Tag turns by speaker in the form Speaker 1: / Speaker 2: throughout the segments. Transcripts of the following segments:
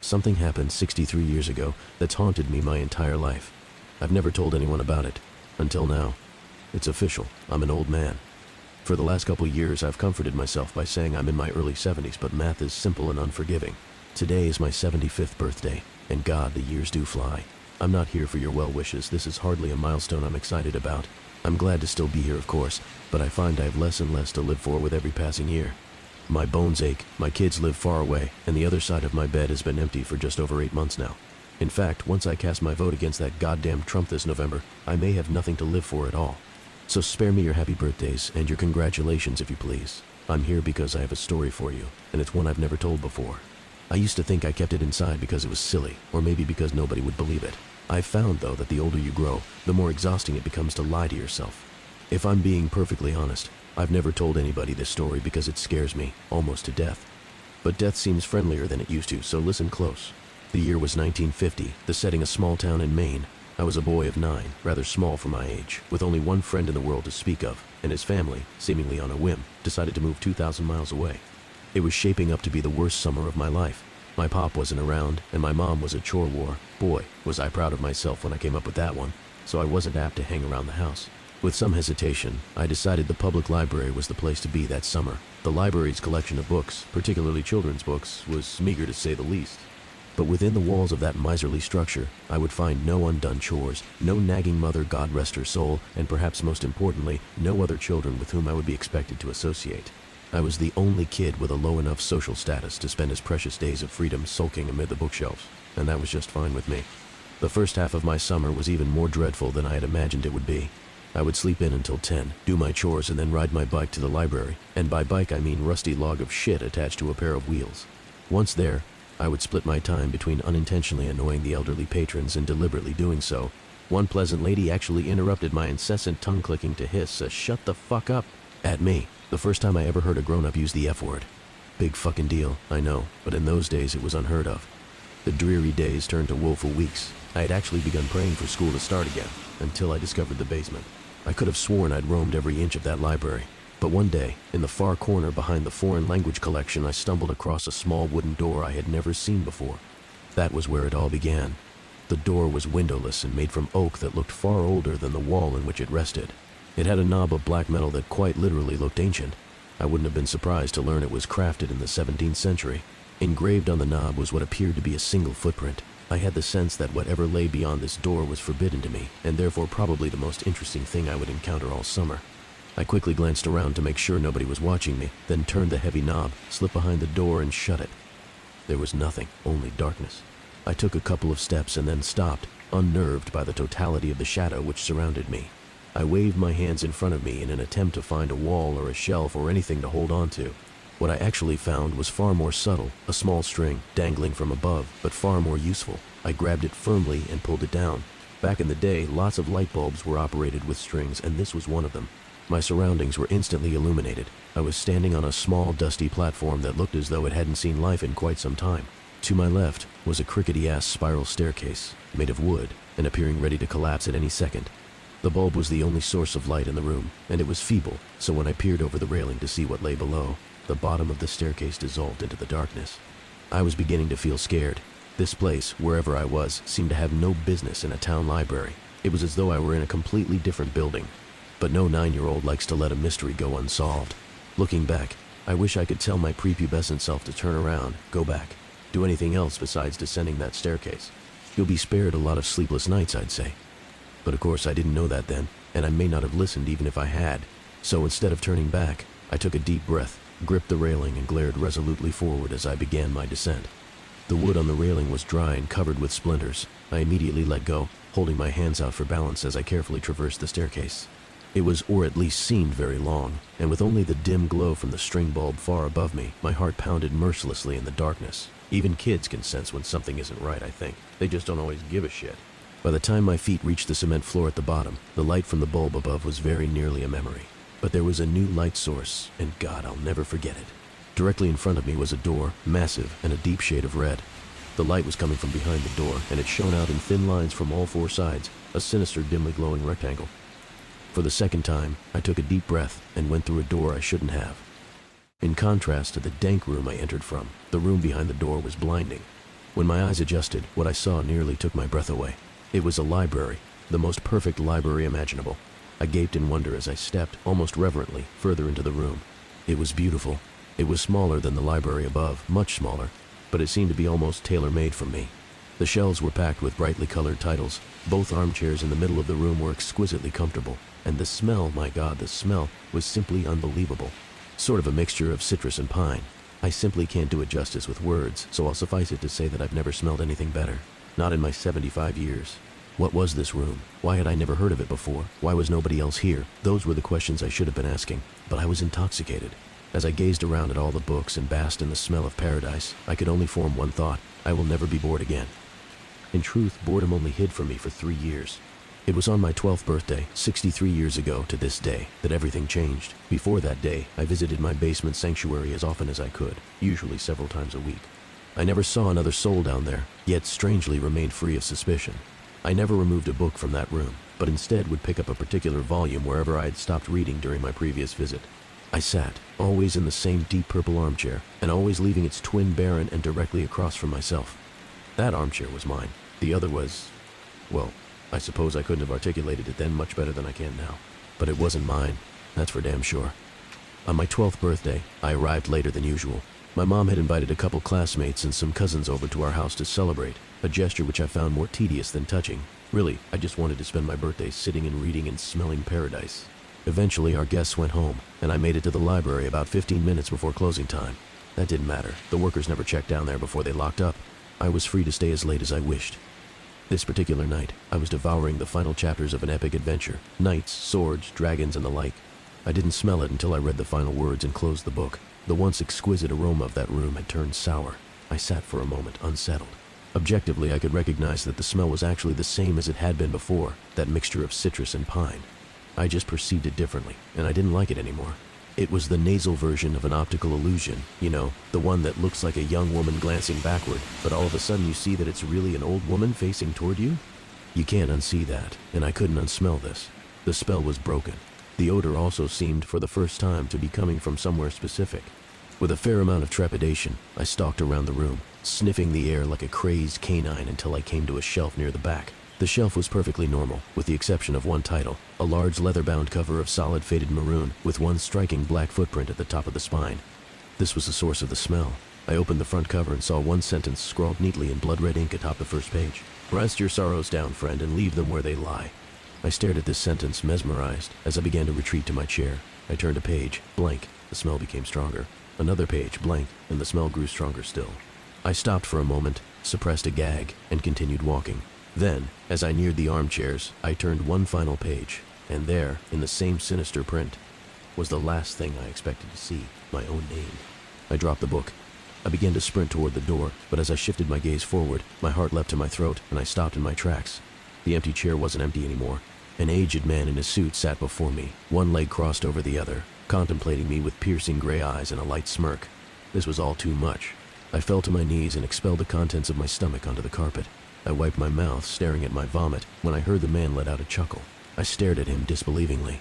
Speaker 1: Something happened 63 years ago that's haunted me my entire life. I've never told anyone about it, until now. It's official, I'm an old man. For the last couple years, I've comforted myself by saying I'm in my early 70s, but math is simple and unforgiving. Today is my 75th birthday, and God, the years do fly. I'm not here for your well wishes. This is hardly a milestone I'm excited about. I'm glad to still be here, of course, but I find I have less and less to live for with every passing year. My bones ache, my kids live far away, and the other side of my bed has been empty for just over 8 months now. In fact, once I cast my vote against that goddamn Trump this November, I may have nothing to live for at all. So spare me your happy birthdays and your congratulations if you please. I'm here because I have a story for you, and it's one I've never told before. I used to think I kept it inside because it was silly, or maybe because nobody would believe it. I've found, though, that the older you grow, the more exhausting it becomes to lie to yourself. If I'm being perfectly honest, I've never told anybody this story because it scares me, almost to death. But death seems friendlier than it used to, so listen close. The year was 1950, the setting a small town in Maine. I was a boy of 9, rather small for my age, with only one friend in the world to speak of, and his family, seemingly on a whim, decided to move 2,000 miles away. It was shaping up to be the worst summer of my life. My pop wasn't around, and my mom was a chore war. Boy, was I proud of myself when I came up with that one, so I wasn't apt to hang around the house. With some hesitation, I decided the public library was the place to be that summer. The library's collection of books, particularly children's books, was meager to say the least. But within the walls of that miserly structure, I would find no undone chores, no nagging mother, God rest her soul, and perhaps most importantly, no other children with whom I would be expected to associate. I was the only kid with a low enough social status to spend his precious days of freedom sulking amid the bookshelves, and that was just fine with me. The first half of my summer was even more dreadful than I had imagined it would be. I would sleep in until 10, do my chores, and then ride my bike to the library, and by bike I mean rusty log of shit attached to a pair of wheels. Once there, I would split my time between unintentionally annoying the elderly patrons and deliberately doing so. One pleasant lady actually interrupted my incessant tongue-clicking to hiss a "shut the fuck up" at me, the first time I ever heard a grown-up use the F-word. Big fucking deal, I know, but in those days it was unheard of. The dreary days turned to woeful weeks. I had actually begun praying for school to start again, until I discovered the basement. I could have sworn I'd roamed every inch of that library. But one day, in the far corner behind the foreign language collection, I stumbled across a small wooden door I had never seen before. That was where it all began. The door was windowless and made from oak that looked far older than the wall in which it rested. It had a knob of black metal that quite literally looked ancient. I wouldn't have been surprised to learn it was crafted in the 17th century. Engraved on the knob was what appeared to be a single footprint. I had the sense that whatever lay beyond this door was forbidden to me, and therefore probably the most interesting thing I would encounter all summer. I quickly glanced around to make sure nobody was watching me, then turned the heavy knob, slipped behind the door, and shut it. There was nothing, only darkness. I took a couple of steps and then stopped, unnerved by the totality of the shadow which surrounded me. I waved my hands in front of me in an attempt to find a wall or a shelf or anything to hold on to. What I actually found was far more subtle, a small string dangling from above, but far more useful. I grabbed it firmly and pulled it down. Back in the day, lots of light bulbs were operated with strings, and this was one of them. My surroundings were instantly illuminated. I was standing on a small, dusty platform that looked as though it hadn't seen life in quite some time. To my left was a crickety-ass spiral staircase, made of wood, and appearing ready to collapse at any second. The bulb was the only source of light in the room, and it was feeble, so when I peered over the railing to see what lay below, the bottom of the staircase dissolved into the darkness. I was beginning to feel scared. This place, wherever I was, seemed to have no business in a town library. It was as though I were in a completely different building. But no 9-year-old likes to let a mystery go unsolved. Looking back, I wish I could tell my prepubescent self to turn around, go back, do anything else besides descending that staircase. You'll be spared a lot of sleepless nights, I'd say. But of course I didn't know that then, and I may not have listened even if I had. So instead of turning back, I took a deep breath, gripped the railing, and glared resolutely forward as I began my descent. The wood on the railing was dry and covered with splinters. I immediately let go, holding my hands out for balance as I carefully traversed the staircase. It was, or at least seemed, very long, and with only the dim glow from the string bulb far above me, my heart pounded mercilessly in the darkness. Even kids can sense when something isn't right, I think. They just don't always give a shit. By the time my feet reached the cement floor at the bottom, the light from the bulb above was very nearly a memory. But there was a new light source, and God, I'll never forget it. Directly in front of me was a door, massive and a deep shade of red. The light was coming from behind the door, and it shone out in thin lines from all four sides, a sinister, dimly glowing rectangle. For the second time, I took a deep breath and went through a door I shouldn't have. In contrast to the dank room I entered from, the room behind the door was blinding. When my eyes adjusted, what I saw nearly took my breath away. It was a library, the most perfect library imaginable. I gaped in wonder as I stepped, almost reverently, further into the room. It was beautiful. It was smaller than the library above, much smaller, but it seemed to be almost tailor-made for me. The shelves were packed with brightly colored titles. Both armchairs in the middle of the room were exquisitely comfortable. And the smell, my God, the smell was simply unbelievable. Sort of a mixture of citrus and pine. I simply can't do it justice with words, so I'll suffice it to say that I've never smelled anything better. Not in my 75 years. What was this room? Why had I never heard of it before? Why was nobody else here? Those were the questions I should have been asking, but I was intoxicated. As I gazed around at all the books and basked in the smell of paradise, I could only form one thought: I will never be bored again. In truth, boredom only hid from me for 3 years. It was on my 12th birthday, 63 years ago to this day, that everything changed. Before that day, I visited my basement sanctuary as often as I could, usually several times a week. I never saw another soul down there, yet strangely remained free of suspicion. I never removed a book from that room, but instead would pick up a particular volume wherever I had stopped reading during my previous visit. I sat, always in the same deep purple armchair, and always leaving its twin barren and directly across from myself. That armchair was mine. The other was, well, I suppose I couldn't have articulated it then much better than I can now. But it wasn't mine, that's for damn sure. On my 12th birthday, I arrived later than usual. My mom had invited a couple classmates and some cousins over to our house to celebrate, a gesture which I found more tedious than touching. Really, I just wanted to spend my birthday sitting and reading and smelling paradise. Eventually, our guests went home, and I made it to the library about 15 minutes before closing time. That didn't matter. The workers never checked down there before they locked up. I was free to stay as late as I wished. This particular night, I was devouring the final chapters of an epic adventure. Knights, swords, dragons, and the like. I didn't smell it until I read the final words and closed the book. The once exquisite aroma of that room had turned sour. I sat for a moment, unsettled. Objectively, I could recognize that the smell was actually the same as it had been before, that mixture of citrus and pine. I just perceived it differently, and I didn't like it anymore. It was the nasal version of an optical illusion, you know, the one that looks like a young woman glancing backward, but all of a sudden you see that it's really an old woman facing toward you? You can't unsee that, and I couldn't unsmell this. The spell was broken. The odor also seemed, for the first time, to be coming from somewhere specific. With a fair amount of trepidation, I stalked around the room, sniffing the air like a crazed canine until I came to a shelf near the back. The shelf was perfectly normal, with the exception of one title, a large leather-bound cover of solid faded maroon with one striking black footprint at the top of the spine. This was the source of the smell. I opened the front cover and saw one sentence scrawled neatly in blood-red ink atop the first page. "Rest your sorrows down, friend, and leave them where they lie." I stared at this sentence, mesmerized, as I began to retreat to my chair. I turned a page, blank. The smell became stronger. Another page, blank, and the smell grew stronger still. I stopped for a moment, suppressed a gag, and continued walking. Then, as I neared the armchairs, I turned one final page, and there, in the same sinister print, was the last thing I expected to see, my own name. I dropped the book. I began to sprint toward the door, but as I shifted my gaze forward, my heart leapt to my throat, and I stopped in my tracks. The empty chair wasn't empty anymore. An aged man in a suit sat before me, one leg crossed over the other, contemplating me with piercing gray eyes and a light smirk. This was all too much. I fell to my knees and expelled the contents of my stomach onto the carpet. I wiped my mouth, staring at my vomit, when I heard the man let out a chuckle. I stared at him disbelievingly.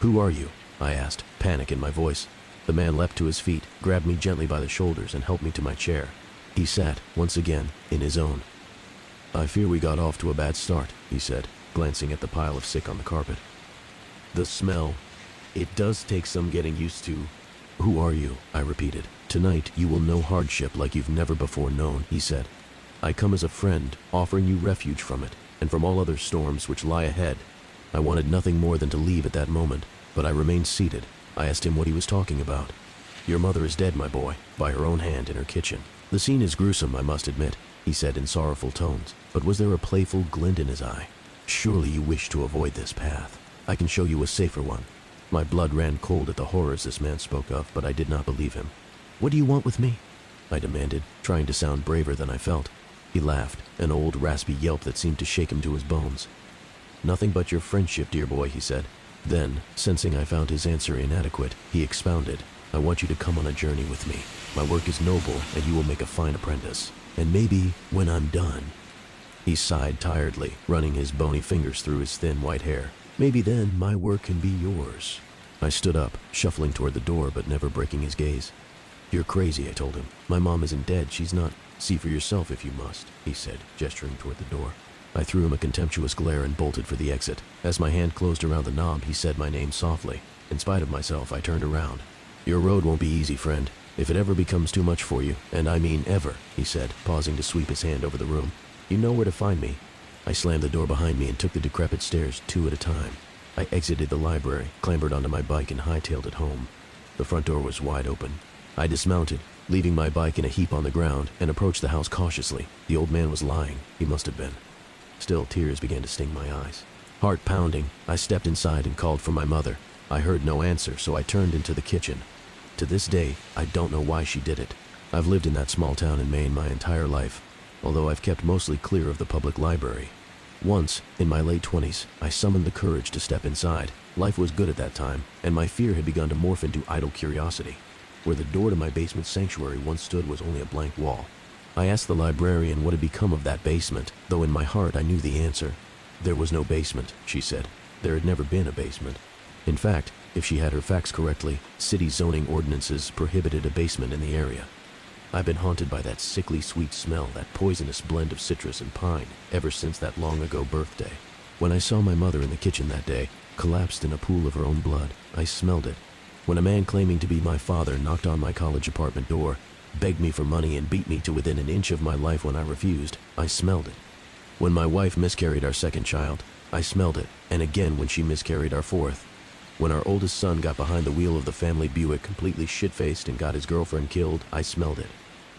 Speaker 1: "Who are you?" I asked, panic in my voice. The man leapt to his feet, grabbed me gently by the shoulders, and helped me to my chair. He sat, once again, in his own. "I fear we got off to a bad start," he said, glancing at the pile of sick on the carpet. "The smell. It does take some getting used to." "Who are you?" I repeated. "Tonight you will know hardship like you've never before known," he said. "I come as a friend, offering you refuge from it, and from all other storms which lie ahead." I wanted nothing more than to leave at that moment, but I remained seated. I asked him what he was talking about. "Your mother is dead, my boy, by her own hand in her kitchen. The scene is gruesome, I must admit," he said in sorrowful tones, but was there a playful glint in his eye? "Surely you wish to avoid this path. I can show you a safer one." My blood ran cold at the horrors this man spoke of, but I did not believe him. "What do you want with me?" I demanded, trying to sound braver than I felt. He laughed, an old raspy yelp that seemed to shake him to his bones. "Nothing but your friendship, dear boy," he said. Then, sensing I found his answer inadequate, he expounded. "I want you to come on a journey with me. My work is noble, and you will make a fine apprentice. And maybe, when I'm done..." He sighed tiredly, running his bony fingers through his thin white hair. "Maybe then my work can be yours." I stood up, shuffling toward the door but never breaking his gaze. You're crazy, I told him. My mom isn't dead, she's not. See for yourself if you must, he said, gesturing toward the door. I threw him a contemptuous glare and bolted for the exit. As my hand closed around the knob, he said my name softly. In spite of myself, I turned around. Your road won't be easy, friend. If it ever becomes too much for you, and I mean ever, he said, pausing to sweep his hand over the room. You know where to find me. I slammed the door behind me and took the decrepit stairs 2 at a time. I exited the library, clambered onto my bike, and hightailed it home. The front door was wide open. I dismounted, leaving my bike in a heap on the ground, and approached the house cautiously. The old man was lying. He must have been. Still, tears began to sting my eyes. Heart pounding, I stepped inside and called for my mother. I heard no answer, so I turned into the kitchen. To this day, I don't know why she did it. I've lived in that small town in Maine my entire life, although I've kept mostly clear of the public library. Once, in my late 20s, I summoned the courage to step inside. Life was good at that time, and my fear had begun to morph into idle curiosity. Where the door to my basement sanctuary once stood was only a blank wall. I asked the librarian what had become of that basement, though in my heart I knew the answer. There was no basement, she said. There had never been a basement. In fact, if she had her facts correctly, city zoning ordinances prohibited a basement in the area. I've been haunted by that sickly sweet smell, that poisonous blend of citrus and pine, ever since that long-ago birthday. When I saw my mother in the kitchen that day, collapsed in a pool of her own blood, I smelled it. When a man claiming to be my father knocked on my college apartment door, begged me for money, and beat me to within an inch of my life when I refused, I smelled it. When my wife miscarried our second child, I smelled it, and again when she miscarried our fourth. When our oldest son got behind the wheel of the family Buick completely shit-faced and got his girlfriend killed, I smelled it.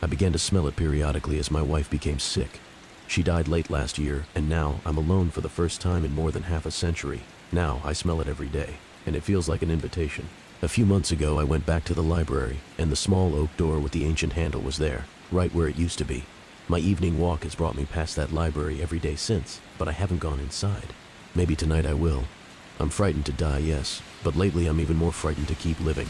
Speaker 1: I began to smell it periodically as my wife became sick. She died late last year, and now I'm alone for the first time in more than half a century. Now I smell it every day, and it feels like an invitation. A few months ago, I went back to the library, and the small oak door with the ancient handle was there, right where it used to be. My evening walk has brought me past that library every day since, but I haven't gone inside. Maybe tonight I will. I'm frightened to die, yes, but lately I'm even more frightened to keep living.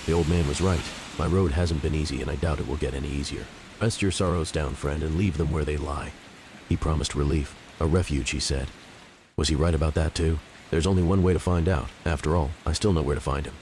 Speaker 1: The old man was right. My road hasn't been easy, and I doubt it will get any easier. Rest your sorrows down, friend, and leave them where they lie. He promised relief. A refuge, he said. Was he right about that, too? There's only one way to find out. After all, I still know where to find him.